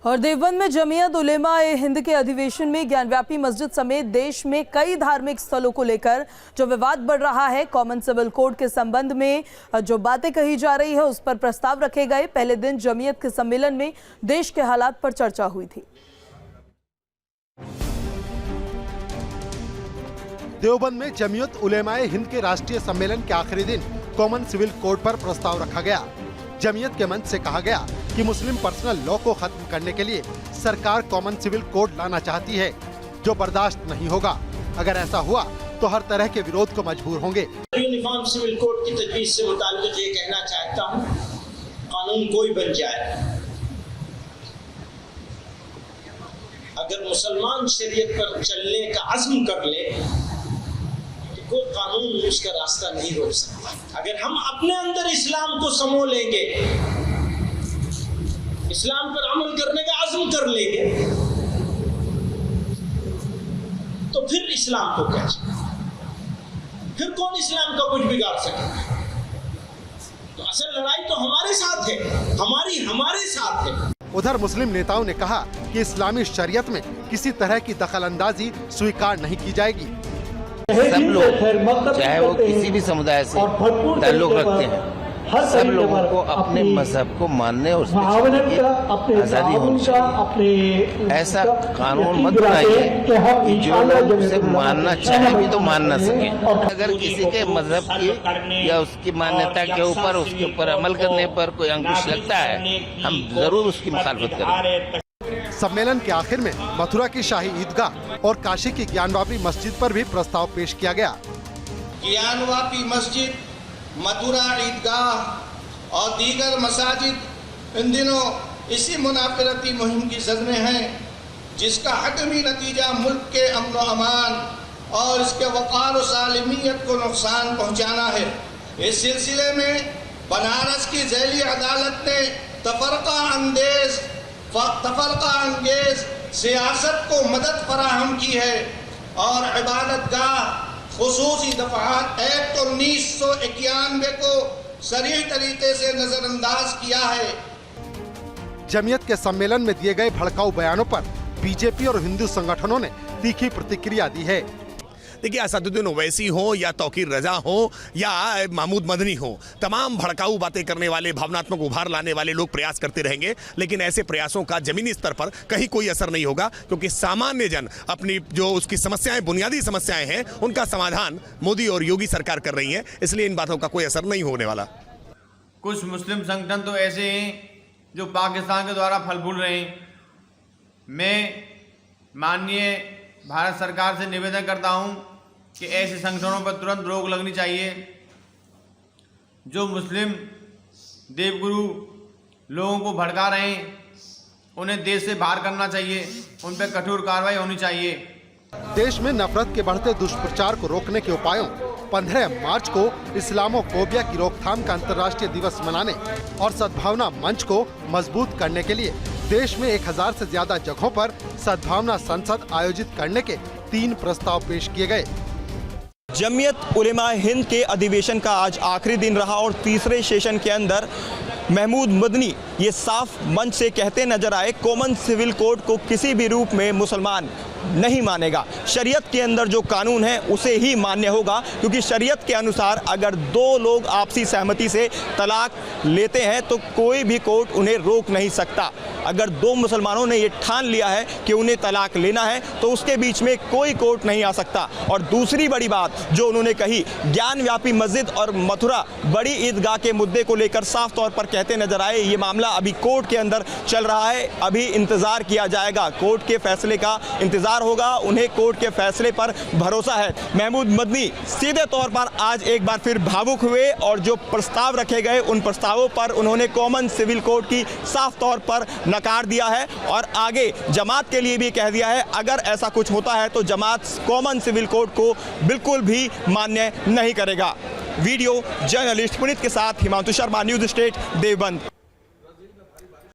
और देवबंद में जमीयत उलेमा ए हिंद के अधिवेशन में ज्ञानव्यापी मस्जिद समेत देश में कई धार्मिक स्थलों को लेकर जो विवाद बढ़ रहा है, कॉमन सिविल कोड के संबंध में जो बातें कही जा रही है उस पर प्रस्ताव रखे गए। पहले दिन जमीयत के सम्मेलन में देश के हालात पर चर्चा हुई थी। देवबंद में जमीयत उलेमा ए हिंद के राष्ट्रीय सम्मेलन के आखिरी दिन कॉमन सिविल कोड पर प्रस्ताव रखा गया। जमीयत के मंच से कहा गया कि मुस्लिम पर्सनल लॉ को खत्म करने के लिए सरकार कॉमन सिविल कोड लाना चाहती है, जो बर्दाश्त नहीं होगा। अगर ऐसा हुआ तो हर तरह के विरोध को मजबूर होंगे। यूनिफॉर्म सिविल कोड की तजवीज से मुताल्लिक ये कहना चाहता हूँ, कानून कोई बन जाए, अगर मुसलमान शरीयत पर चलने का अज़्म कर ले तो कोई कानून उसका रास्ता नहीं रोक सकता। अगर हम अपने अंदर इस्लाम को समो लेंगे, इस्लाम पर अमल करने का अज़्म कर लेंगे, तो फिर इस्लाम को क्या चाहिए? फिर कौन इस्लाम का कुछ बिगाड़ सकेगा? तो असल लड़ाई तो हमारे साथ है, हमारे साथ है। उधर मुस्लिम नेताओं ने कहा कि इस्लामी शरीयत में किसी तरह की दखलंदाजी स्वीकार नहीं की जाएगी। सब लोग चाहे वो किसी भी समुदाय से ताल्लुक रखते हैं, सब लोगों को अपने मजहब को मानने और आजादी होनी चाहिए। ऐसा कानून मत बनाइए कि जो लोग उसे मानना चाहे भी तो मान ना सके। अगर किसी के मजहब की या उसकी मान्यता के ऊपर उसके ऊपर अमल करने पर कोई अंकुश लगता है, हम जरूर उसकी मुखालफत करेंगे। सम्मेलन के आखिर में मथुरा की शाही ईदगाह और काशी की ज्ञानवापी मस्जिद पर भी प्रस्ताव पेश किया गया। ज्ञानवापी मस्जिद, मथुरा ईदगाह और दीगर मसाजिद इन दिनों इसी मुनाफिरती मुहिम की जद में हैं, जिसका हतमी नतीजा मुल्क के अमन व अमान और इसके वक़ार और सालिमियत को नुकसान पहुँचाना है। इस सिलसिले में बनारस की झैली अदालत ने तफरका अंगेज सियासत को मदद फराहम की है और इबादत गाह खुसूसी दफात एक्ट 1991 को सरीह तरीके से नजरअंदाज किया है। जमीयत के सम्मेलन में दिए गए भड़काऊ बयानों पर बीजेपी और हिंदू संगठनों ने तीखी प्रतिक्रिया दी है। देखिए, असदुद्दीन ओवैसी हो या तौकीर रजा हो या महमूद मदनी हो, तमाम भड़काऊ बातें करने वाले, भावनात्मक उभार लाने वाले लोग प्रयास करते रहेंगे, लेकिन ऐसे प्रयासों का जमीनी स्तर पर कहीं कोई असर नहीं होगा, क्योंकि सामान्य जन अपनी जो उसकी समस्याएं, बुनियादी समस्याएं हैं, उनका समाधान मोदी और योगी सरकार कर रही है, इसलिए इन बातों का कोई असर नहीं होने वाला। कुछ मुस्लिम संगठन तो ऐसे हैं जो पाकिस्तान के द्वारा फल फूल रहे हैं। मैं माननीय भारत सरकार से निवेदन करता हूं कि ऐसे संगठनों पर तुरंत रोक लगनी चाहिए। जो मुस्लिम देवगुरु लोगों को भड़का रहे हैं, उन्हें देश से बाहर करना चाहिए, उन पर कठोर कार्रवाई होनी चाहिए। देश में नफरत के बढ़ते दुष्प्रचार को रोकने के उपायों 15 मार्च को इस्लामोफोबिया की रोकथाम का अंतर्राष्ट्रीय दिवस मनाने और सद्भावना मंच को मजबूत करने के लिए देश में 1000 से ज्यादा जगहों पर सद्भावना संसद आयोजित करने के 3 प्रस्ताव पेश किए गए। जमीयत उलेमा हिंद के अधिवेशन का आज आखिरी दिन रहा और तीसरे सेशन के अंदर महमूद मदनी ये साफ मंच से कहते नजर आए, कॉमन सिविल कोड को किसी भी रूप में मुसलमान नहीं मानेगा। शरीयत के अंदर जो कानून है उसे ही मान्य होगा, क्योंकि शरीयत के अनुसार अगर 2 लोग आपसी सहमति से तलाक लेते हैं तो कोई भी कोर्ट उन्हें रोक नहीं सकता। अगर 2 मुसलमानों ने ये ठान लिया है कि उन्हें तलाक लेना है तो उसके बीच में कोई कोर्ट नहीं आ सकता। और दूसरी बड़ी बात जो उन्होंने कही, ज्ञानव्यापी मस्जिद और मथुरा बड़ी ईदगाह के मुद्दे को लेकर साफ तौर पर कहते नजर आए, ये मामला अभी कोर्ट के अंदर चल रहा है, अभी इंतजार किया जाएगा, कोर्ट के फैसले का इंतजार होगा, उन्हें कोर्ट के फैसले पर भरोसा है। महमूद मदनी सीधे तौर पर आज एक बार फिर भावुक हुए और जो प्रस्ताव रखे गए उन प्रस्तावों पर उन्होंने कॉमन सिविल कोड की साफ तौर पर नकार दिया है और आगे जमात के लिए भी कह दिया है, अगर ऐसा कुछ होता है तो जमात कॉमन सिविल कोड को बिल्कुल भी मान्य नहीं करेगा। वीडियो जर्नलिस्ट पुनीत के साथ हिमांशु शर्मा, न्यूज़ स्टेट, देवबंद।